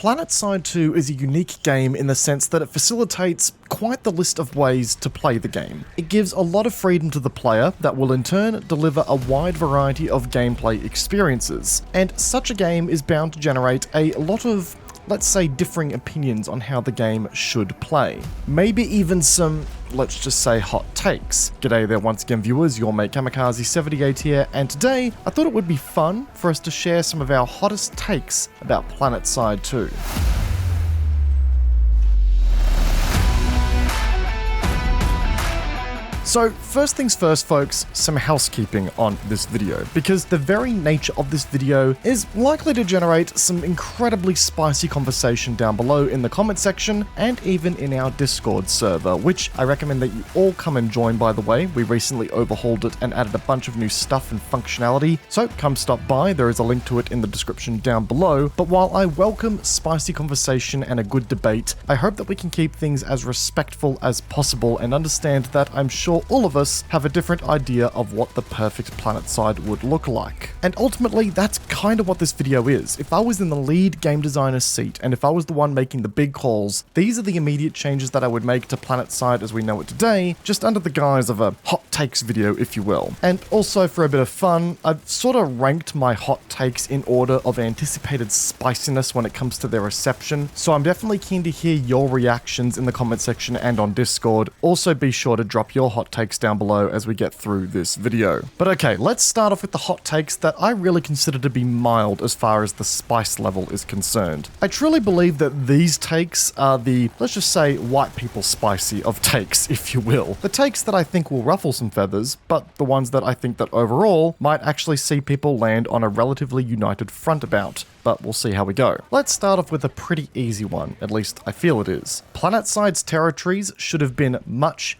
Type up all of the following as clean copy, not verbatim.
Planetside 2 is a unique game in the sense that it facilitates quite the list of ways to play the game. It gives a lot of freedom to the player that will in turn deliver a wide variety of gameplay experiences, and such a game is bound to generate a lot of, let's say, differing opinions on how the game should play. Maybe even some, let's just say, hot takes. G'day there once again viewers, your mate Kamikaze78 here, and today I thought it would be fun for us to share some of our hottest takes about Planetside 2. So first things first folks, some housekeeping on this video, because the very nature of this video is likely to generate some incredibly spicy conversation down below in the comment section and even in our Discord server, which I recommend that you all come and join, by the way. We recently overhauled it and added a bunch of new stuff and functionality, so come stop by, there is a link to it in the description down below. But while I welcome spicy conversation and a good debate, I hope that we can keep things as respectful as possible and understand that I'm sure all of us have a different idea of what the perfect Planetside would look like. And ultimately, that's kind of what this video is. If I was in the lead game designer seat, and if I was the one making the big calls, these are the immediate changes that I would make to Planetside as we know it today, just under the guise of a hot takes video, if you will. And also for a bit of fun, I've sort of ranked my hot takes in order of anticipated spiciness when it comes to their reception, so I'm definitely keen to hear your reactions in the comment section and on Discord. Also be sure to drop your hot takes down below as we get through this video. But okay, let's start off with the hot takes that I really consider to be mild as far as the spice level is concerned. I truly believe that these takes are the, let's just say, white people spicy of takes, if you will. The takes that I think will ruffle some feathers, but the ones that I think that overall might actually see people land on a relatively united front about. But we'll see how we go. Let's start off with a pretty easy one, at least I feel it is. Planetside's territories should have been much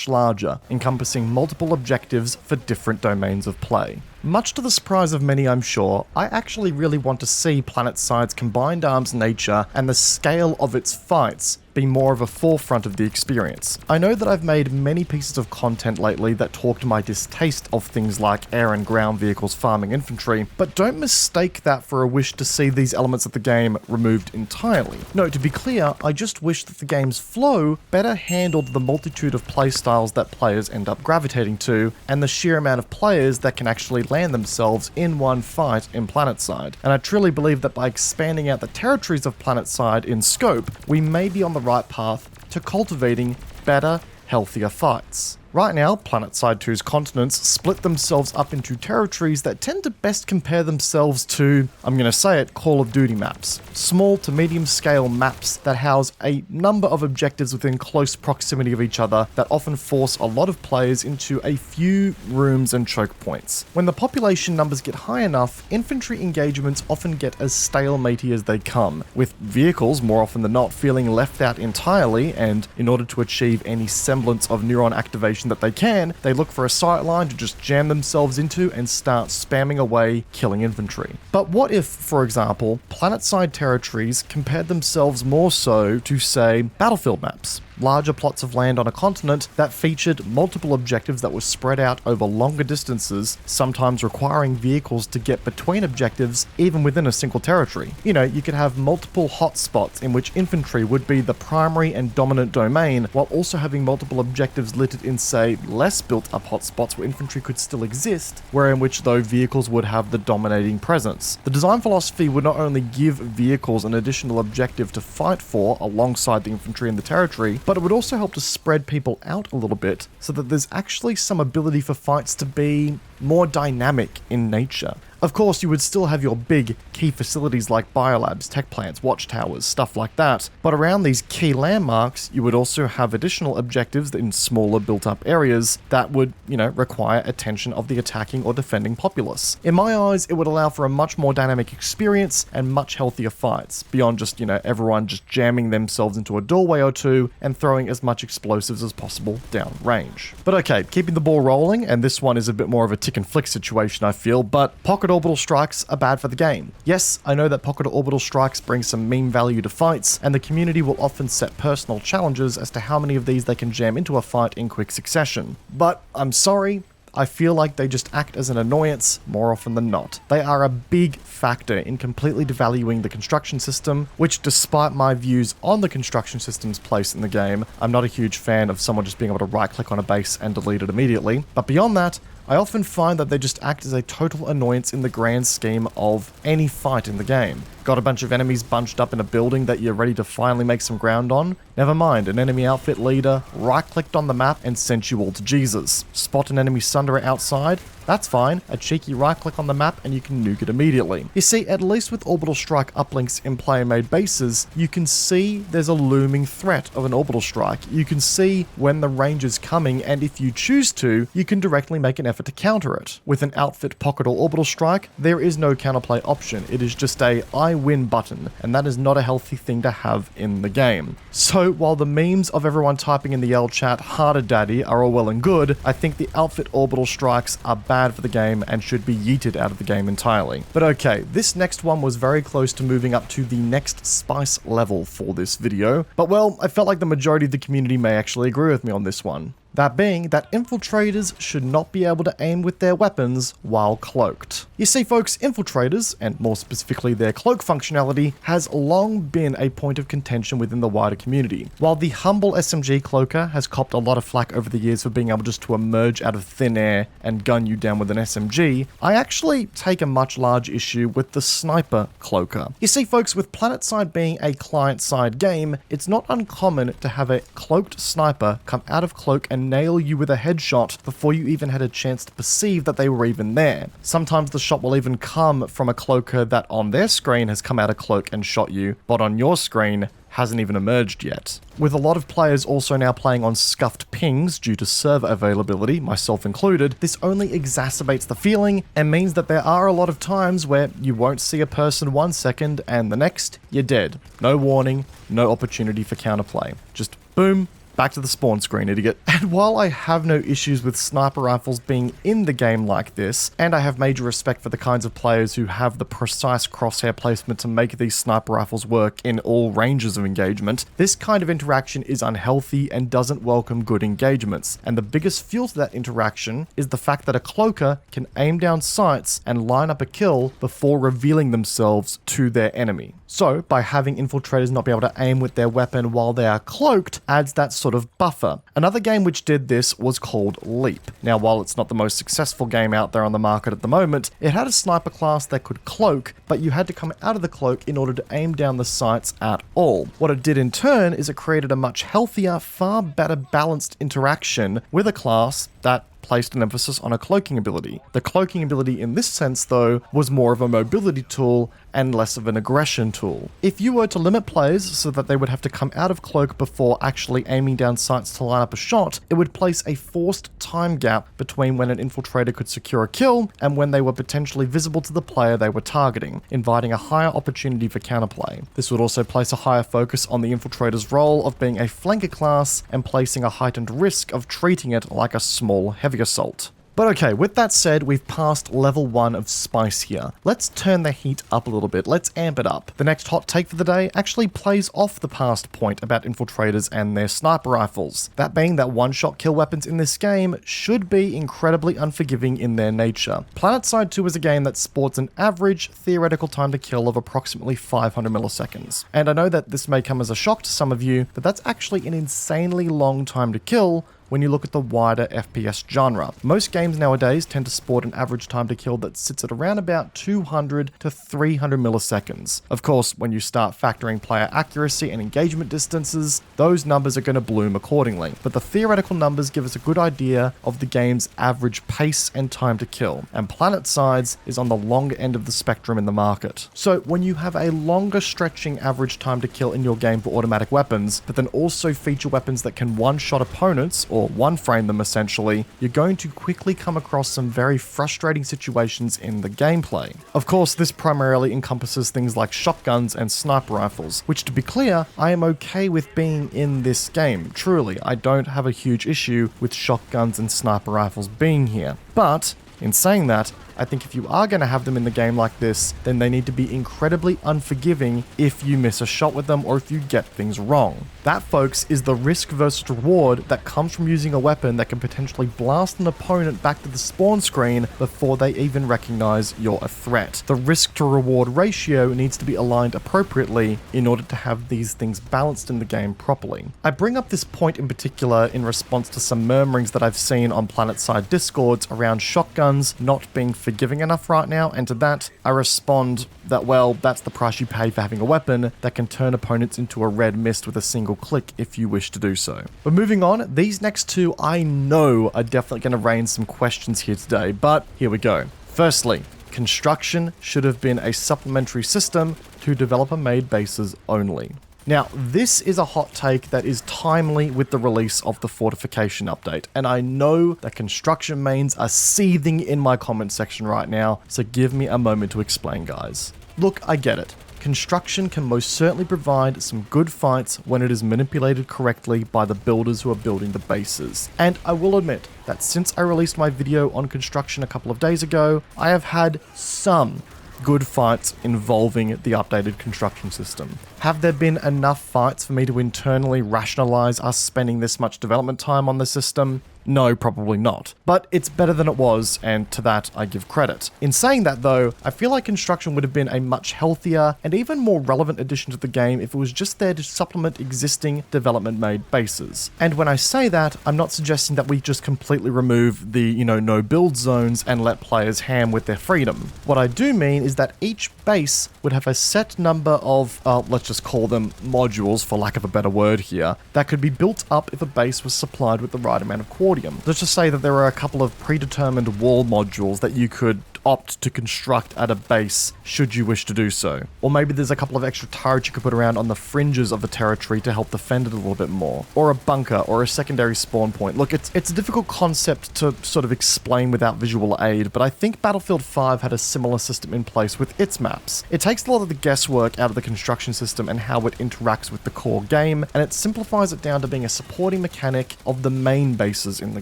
larger, encompassing multiple objectives for different domains of play. Much to the surprise of many, I'm sure, I actually really want to see Planetside's combined arms nature and the scale of its fights be more of a forefront of the experience. I know that I've made many pieces of content lately that talk to my distaste of things like air and ground vehicles farming infantry, but don't mistake that for a wish to see these elements of the game removed entirely. No, to be clear, I just wish that the game's flow better handled the multitude of playstyles that players end up gravitating to, and the sheer amount of players that can actually land themselves in one fight in Planetside. And I truly believe that by expanding out the territories of Planetside in scope, we may be on the right path to cultivating better, healthier fights. Right now, Planetside 2's continents split themselves up into territories that tend to best compare themselves to, I'm going to say it, Call of Duty maps. Small to medium scale maps that house a number of objectives within close proximity of each other that often force a lot of players into a few rooms and choke points. When the population numbers get high enough, infantry engagements often get as stalematey as they come, with vehicles more often than not feeling left out entirely, and in order to achieve any semblance of neuron activation that they can, they look for a sightline to just jam themselves into and start spamming away, killing infantry. But what if, for example, Planetside territories compared themselves more so to, say, battlefield maps? Larger plots of land on a continent that featured multiple objectives that were spread out over longer distances, sometimes requiring vehicles to get between objectives even within a single territory. You know, you could have multiple hotspots in which infantry would be the primary and dominant domain, while also having multiple objectives littered in, say, less built up hotspots where infantry could still exist, where in which though vehicles would have the dominating presence. The design philosophy would not only give vehicles an additional objective to fight for alongside the infantry in the territory, but it would also help to spread people out a little bit so that there's actually some ability for fights to be more dynamic in nature. Of course, you would still have your big key facilities like biolabs, tech plants, watchtowers, stuff like that, but around these key landmarks, you would also have additional objectives in smaller built-up areas that would, require attention of the attacking or defending populace. In my eyes, it would allow for a much more dynamic experience and much healthier fights, beyond just, everyone just jamming themselves into a doorway or two and throwing as much explosives as possible down range. But okay, keeping the ball rolling, and this one is a bit more of a tick and flick situation, I feel, but pocket orbital strikes are bad for the game. Yes, I know that pocket orbital strikes bring some meme value to fights, and the community will often set personal challenges as to how many of these they can jam into a fight in quick succession. But I'm sorry, I feel like they just act as an annoyance more often than not. They are a big factor in completely devaluing the construction system, which despite my views on the construction system's place in the game, I'm not a huge fan of someone just being able to right-click on a base and delete it immediately. But beyond that, I often find that they just act as a total annoyance in the grand scheme of any fight in the game. Got a bunch of enemies bunched up in a building that you're ready to finally make some ground on? Never mind, an enemy outfit leader right-clicked on the map and sent you all to Jesus. Spot an enemy sunderer outside? That's fine, a cheeky right-click on the map and you can nuke it immediately. You see, at least with orbital strike uplinks in player-made bases, you can see there's a looming threat of an orbital strike. You can see when the range is coming, and if you choose to, you can directly make an effort to counter it. With an outfit pocket or orbital strike, there is no counterplay option. It is just a I win button, and that is not a healthy thing to have in the game. So while the memes of everyone typing in the L chat harder daddy are all well and good, I think the outfit orbital strikes are bad for the game and should be yeeted out of the game entirely. But okay, this next one was very close to moving up to the next spice level for this video, but well, I felt like the majority of the community may actually agree with me on this one. That being that infiltrators should not be able to aim with their weapons while cloaked. You see folks, infiltrators, and more specifically their cloak functionality, has long been a point of contention within the wider community. While the humble SMG cloaker has copped a lot of flack over the years for being able just to emerge out of thin air and gun you down with an SMG, I actually take a much larger issue with the sniper cloaker. You see folks, with Planetside being a client-side game, it's not uncommon to have a cloaked sniper come out of cloak and nail you with a headshot before you even had a chance to perceive that they were even there. Sometimes the shot will even come from a cloaker that on their screen has come out of cloak and shot you, but on your screen hasn't even emerged yet. With a lot of players also now playing on scuffed pings due to server availability, myself included, this only exacerbates the feeling and means that there are a lot of times where you won't see a person 1 second and the next, you're dead. No warning, no opportunity for counterplay. Just boom, back to the spawn screen, idiot. And while I have no issues with sniper rifles being in the game like this, and I have major respect for the kinds of players who have the precise crosshair placement to make these sniper rifles work in all ranges of engagement, this kind of interaction is unhealthy and doesn't welcome good engagements. And the biggest fuel to that interaction is the fact that a cloaker can aim down sights and line up a kill before revealing themselves to their enemy. So, by having infiltrators not be able to aim with their weapon while they are cloaked adds that sort of buffer. Another game which did this was called Leap. Now, while it's not the most successful game out there on the market at the moment, it had a sniper class that could cloak, but you had to come out of the cloak in order to aim down the sights at all. What it did in turn is it created a much healthier, far better balanced interaction with a class that placed an emphasis on a cloaking ability. The cloaking ability in this sense, though, was more of a mobility tool and less of an aggression tool. If you were to limit players so that they would have to come out of cloak before actually aiming down sights to line up a shot, it would place a forced time gap between when an infiltrator could secure a kill and when they were potentially visible to the player they were targeting, inviting a higher opportunity for counterplay. This would also place a higher focus on the infiltrator's role of being a flanker class and placing a heightened risk of treating it like a small heavy assault. But okay, with that said, we've passed level 1 of spice here. Let's turn the heat up a little bit, let's amp it up. The next hot take for the day actually plays off the past point about infiltrators and their sniper rifles. That being that one-shot kill weapons in this game should be incredibly unforgiving in their nature. Planetside 2 is a game that sports an average theoretical time to kill of approximately 500 milliseconds. And I know that this may come as a shock to some of you, but that's actually an insanely long time to kill when you look at the wider FPS genre. Most games nowadays tend to sport an average time to kill that sits at around about 200 to 300 milliseconds. Of course, when you start factoring player accuracy and engagement distances, those numbers are going to bloom accordingly. But the theoretical numbers give us a good idea of the game's average pace and time to kill, and Planetside is on the longer end of the spectrum in the market. So when you have a longer stretching average time to kill in your game for automatic weapons, but then also feature weapons that can one-shot opponents, or one-frame them essentially, you're going to quickly come across some very frustrating situations in the gameplay. Of course, this primarily encompasses things like shotguns and sniper rifles, which, to be clear, I am okay with being in this game. Truly, I don't have a huge issue with shotguns and sniper rifles being here. But in saying that, I think if you are going to have them in the game like this, then they need to be incredibly unforgiving if you miss a shot with them or if you get things wrong. That, folks, is the risk versus reward that comes from using a weapon that can potentially blast an opponent back to the spawn screen before they even recognize you're a threat. The risk to reward ratio needs to be aligned appropriately in order to have these things balanced in the game properly. I bring up this point in particular in response to some murmurings that I've seen on Planetside discords around shotguns not being forgiving enough right now, and to that I respond that, well, that's the price you pay for having a weapon that can turn opponents into a red mist with a single click if you wish to do so. But moving on, these next two I know are definitely going to raise some questions here today, but here we go. Firstly, construction should have been a supplementary system to developer-made bases only. Now, this is a hot take that is timely with the release of the fortification update, and I know that construction mains are seething in my comment section right now, so give me a moment to explain, guys. Look, I get it. Construction can most certainly provide some good fights when it is manipulated correctly by the builders who are building the bases. And I will admit that since I released my video on construction a couple of days ago, I have had some good fights involving the updated construction system. Have there been enough fights for me to internally rationalize us spending this much development time on the system? No, probably not. But it's better than it was, and to that I give credit. In saying that though, I feel like construction would have been a much healthier and even more relevant addition to the game if it was just there to supplement existing development-made bases. And when I say that, I'm not suggesting that we just completely remove the, no build zones and let players ham with their freedom. What I do mean is that each base would have a set number of, let's just call them modules for lack of a better word here, that could be built up if a base was supplied with the right amount of quartz. Let's just say that there are a couple of predetermined wall modules that you could opt to construct at a base should you wish to do so. Or maybe there's a couple of extra turrets you could put around on the fringes of the territory to help defend it a little bit more. Or a bunker, or a secondary spawn point. Look, it's a difficult concept to sort of explain without visual aid, but I think Battlefield 5 had a similar system in place with its maps. It takes a lot of the guesswork out of the construction system and how it interacts with the core game, and it simplifies it down to being a supporting mechanic of the main bases in the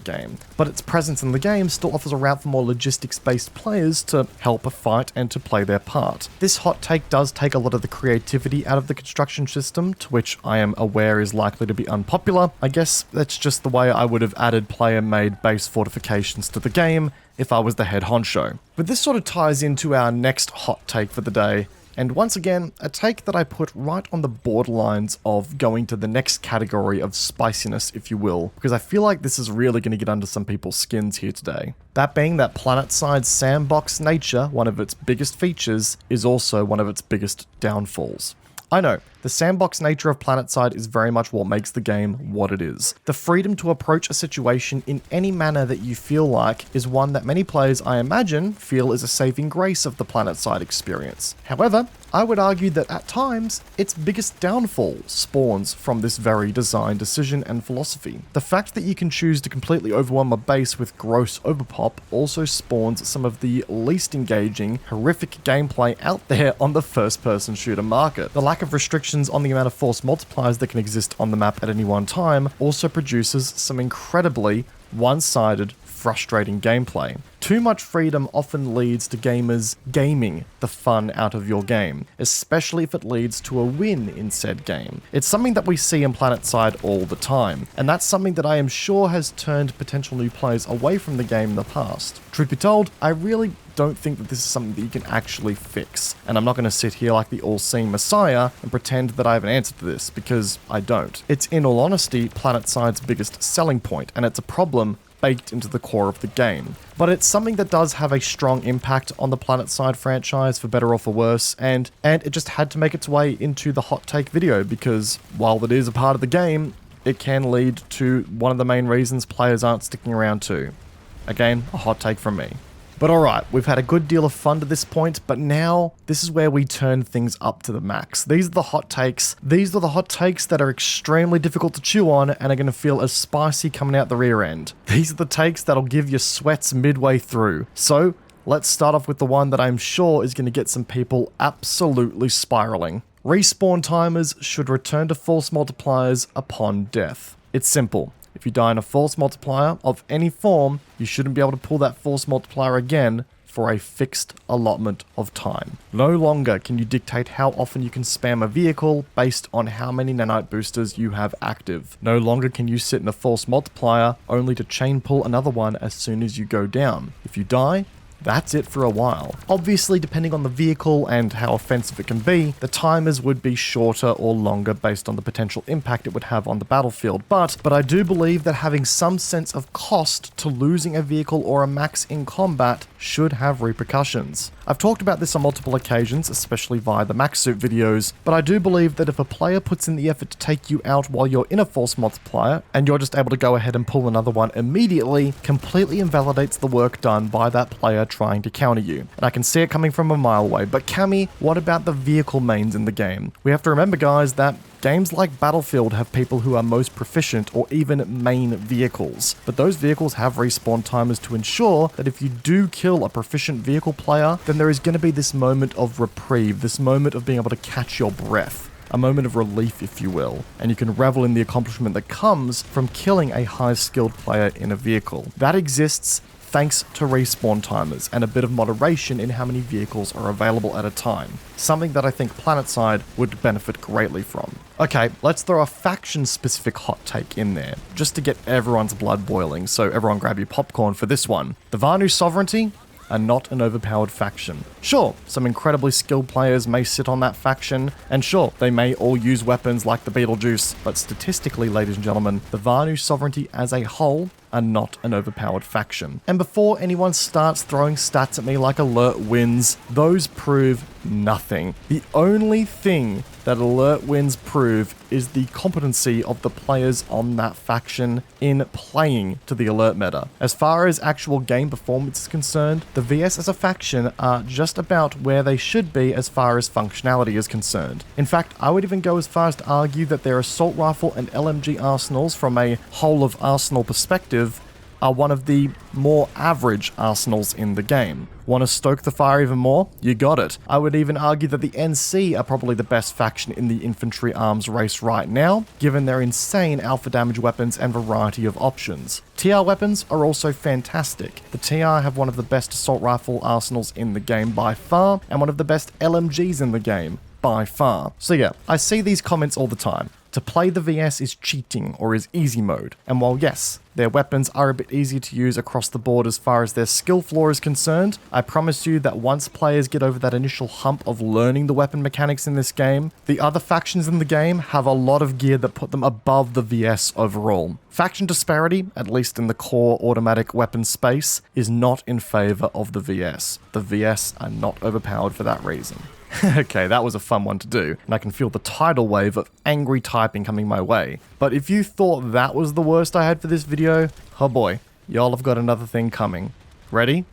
game. But its presence in the game still offers a route for more logistics-based players to help a fight and to play their part. This hot take does take a lot of the creativity out of the construction system, to which I am aware is likely to be unpopular. I guess that's just the way I would have added player-made base fortifications to the game if I was the head honcho. But this sort of ties into our next hot take for the day, and once again, a take that I put right on the borderlines of going to the next category of spiciness, if you will, because I feel like this is really going to get under some people's skins here today. That being that Planetside sandbox nature, one of its biggest features, is also one of its biggest downfalls. I know, the sandbox nature of Planetside is very much what makes the game what it is. The freedom to approach a situation in any manner that you feel like is one that many players, I imagine, feel is a saving grace of the Planetside experience. However, I would argue that at times, its biggest downfall spawns from this very design decision and philosophy. The fact that you can choose to completely overwhelm a base with gross overpop also spawns some of the least engaging, horrific gameplay out there on the first-person shooter market. The lack of restrictions on the amount of force multipliers that can exist on the map at any one time also produces some incredibly one-sided, frustrating gameplay. Too much freedom often leads to gamers gaming the fun out of your game, especially if it leads to a win in said game. It's something that we see in Planetside all the time, and that's something that I am sure has turned potential new players away from the game in the past. Truth be told, I really don't think that this is something that you can actually fix, and I'm not going to sit here like the all-seeing messiah and pretend that I have an answer to this, because I don't. It's, in all honesty, Planetside biggest selling point, and it's a problem baked into the core of the game. But it's something that does have a strong impact on the Planetside franchise, for better or for worse, and it just had to make its way into the hot take video, because while it is a part of the game, it can lead to one of the main reasons players aren't sticking around too. Again, a hot take from me. But alright, we've had a good deal of fun to this point, but now this is where we turn things up to the max. These are the hot takes. These are the hot takes that are extremely difficult to chew on and are going to feel as spicy coming out the rear end. These are the takes that'll give you sweats midway through. So let's start off with the one that I'm sure is going to get some people absolutely spiraling. Respawn timers should return to false multipliers upon death. It's simple. If you die in a false multiplier of any form, you shouldn't be able to pull that false multiplier again for a fixed allotment of time. No longer can you dictate how often you can spam a vehicle based on how many nanite boosters you have active. No longer can you sit in a false multiplier only to chain pull another one as soon as you go down. If you die, that's it for a while. Obviously, depending on the vehicle and how offensive it can be, the timers would be shorter or longer based on the potential impact it would have on the battlefield. But I do believe that having some sense of cost to losing a vehicle or a max in combat should have repercussions. I've talked about this on multiple occasions, especially via the max suit videos, but I do believe that if a player puts in the effort to take you out while you're in a false multiplier, and you're just able to go ahead and pull another one immediately, completely invalidates the work done by that player trying to counter you. And I can see it coming from a mile away, but Cammy, what about the vehicle mains in the game? We have to remember, guys, that games like Battlefield have people who are most proficient or even main vehicles, but those vehicles have respawn timers to ensure that if you do kill a proficient vehicle player, then there is going to be this moment of reprieve, this moment of being able to catch your breath. A moment of relief, if you will, and you can revel in the accomplishment that comes from killing a high-skilled player in a vehicle. That exists thanks to respawn timers and a bit of moderation in how many vehicles are available at a time. Something that I think Planetside would benefit greatly from. Okay, let's throw a faction-specific hot take in there, just to get everyone's blood boiling, so everyone grab your popcorn for this one. The Vanu Sovereignty are not an overpowered faction. Sure, some incredibly skilled players may sit on that faction, and sure, they may all use weapons like the Beetlejuice, but statistically, ladies and gentlemen, the Vanu Sovereignty as a whole are not an overpowered faction. And before anyone starts throwing stats at me like alert wins, those prove nothing. The only thing that alert wins prove is the competency of the players on that faction in playing to the alert meta. As far as actual game performance is concerned, the VS as a faction are just about where they should be as far as functionality is concerned. In fact, I would even go as far as to argue that their assault rifle and LMG arsenals from a whole of arsenal perspective are one of the more average arsenals in the game. Want to stoke the fire even more? You got it. I would even argue that the NC are probably the best faction in the infantry arms race right now, given their insane alpha damage weapons and variety of options. TR weapons are also fantastic. The TR have one of the best assault rifle arsenals in the game by far, and one of the best LMGs in the game by far. So yeah, I see these comments all the time. To play the VS is cheating or is easy mode, and while yes, their weapons are a bit easier to use across the board as far as their skill floor is concerned, I promise you that once players get over that initial hump of learning the weapon mechanics in this game, the other factions in the game have a lot of gear that put them above the VS overall. Faction disparity, at least in the core automatic weapon space, is not in favor of the VS. The VS are not overpowered for that reason. Okay, that was a fun one to do, and I can feel the tidal wave of angry typing coming my way. But if you thought that was the worst I had for this video, oh boy, y'all have got another thing coming. Ready?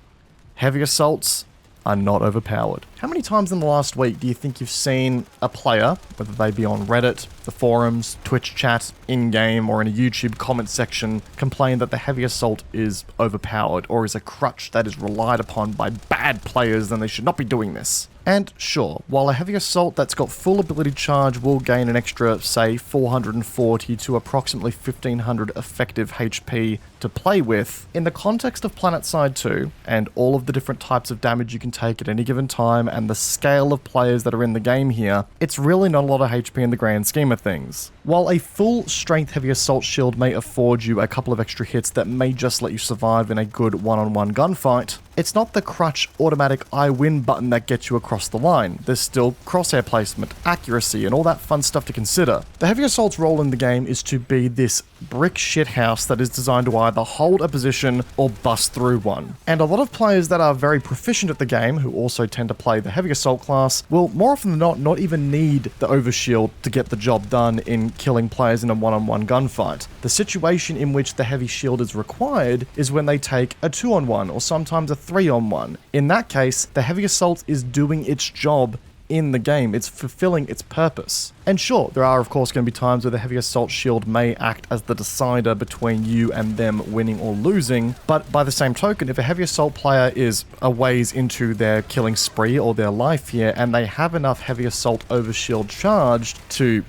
Heavy assaults are not overpowered. How many times in the last week do you think you've seen a player, whether they be on Reddit, the forums, Twitch chat, in-game, or in a YouTube comment section, complain that the heavy assault is overpowered or is a crutch that is relied upon by bad players and they should not be doing this? And sure, while a heavy assault that's got full ability charge will gain an extra, say, 440 to approximately 1500 effective HP to play with, in the context of Planetside 2, and all of the different types of damage you can take at any given time, and the scale of players that are in the game here, it's really not a lot of HP in the grand scheme of things. While a full strength heavy assault shield may afford you a couple of extra hits that may just let you survive in a good one-on-one gunfight, it's not the crutch automatic I win button that gets you across the line. There's still crosshair placement, accuracy, and all that fun stuff to consider. The heavy assault's role in the game is to be this brick shithouse that is designed to either hold a position or bust through one. And a lot of players that are very proficient at the game, who also tend to play the heavy assault class, will more often than not even need the overshield to get the job done in killing players in a one-on-one gunfight. The situation in which the heavy shield is required is when they take a 2-on-1 or sometimes a 3-on-1. In that case, the heavy assault is doing its job in the game. It's fulfilling its purpose. And sure, there are of course going to be times where the heavy assault shield may act as the decider between you and them winning or losing, but by the same token, if a heavy assault player is a ways into their killing spree or their life here, and they have enough heavy assault overshield charged to,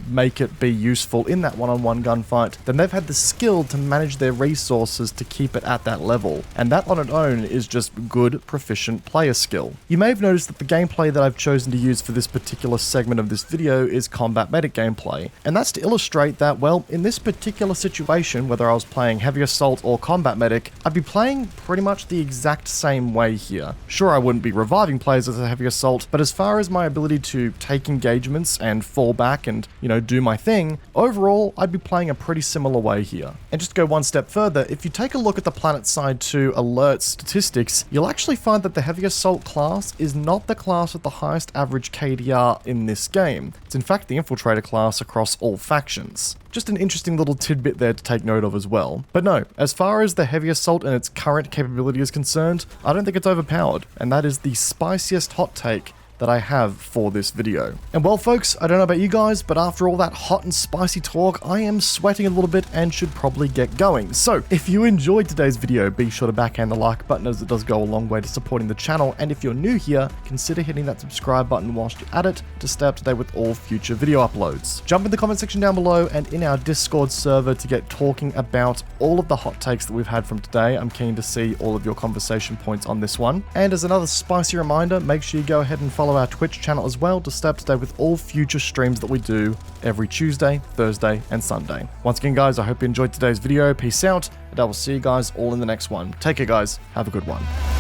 make it be useful in that one-on-one gunfight, then they've had the skill to manage their resources to keep it at that level. And that on its own is just good, proficient player skill. You may have noticed that the gameplay that I've chosen to use for this particular segment of this video is combat medic gameplay. And that's to illustrate that, well, in this particular situation, whether I was playing heavy assault or combat medic, I'd be playing pretty much the exact same way here. Sure, I wouldn't be reviving players as a heavy assault, but as far as my ability to take engagements and fall back and, do my thing, overall, I'd be playing a pretty similar way here. And just to go one step further, if you take a look at the Planetside 2 alert statistics, you'll actually find that the heavy assault class is not the class with the highest average KDR in this game. It's in fact the infiltrator class across all factions. Just an interesting little tidbit there to take note of as well. But no, as far as the heavy assault and its current capability is concerned, I don't think it's overpowered, and that is the spiciest hot take that I have for this video. And well folks, I don't know about you guys, but after all that hot and spicy talk, I am sweating a little bit and should probably get going. So if you enjoyed today's video, be sure to backhand the like button, as it does go a long way to supporting the channel. And if you're new here, consider hitting that subscribe button whilst you're at it to stay up to date with all future video uploads. Jump in the comment section down below and in our Discord server to get talking about all of the hot takes that we've had from today. I'm keen to see all of your conversation points on this one. And as another spicy reminder, make sure you go ahead and follow our Twitch channel as well to stay up to date with all future streams that we do every Tuesday, Thursday, and Sunday. Once again, guys, I hope you enjoyed today's video. Peace out, and I will see you guys all in the next one. Take care, guys. Have a good one.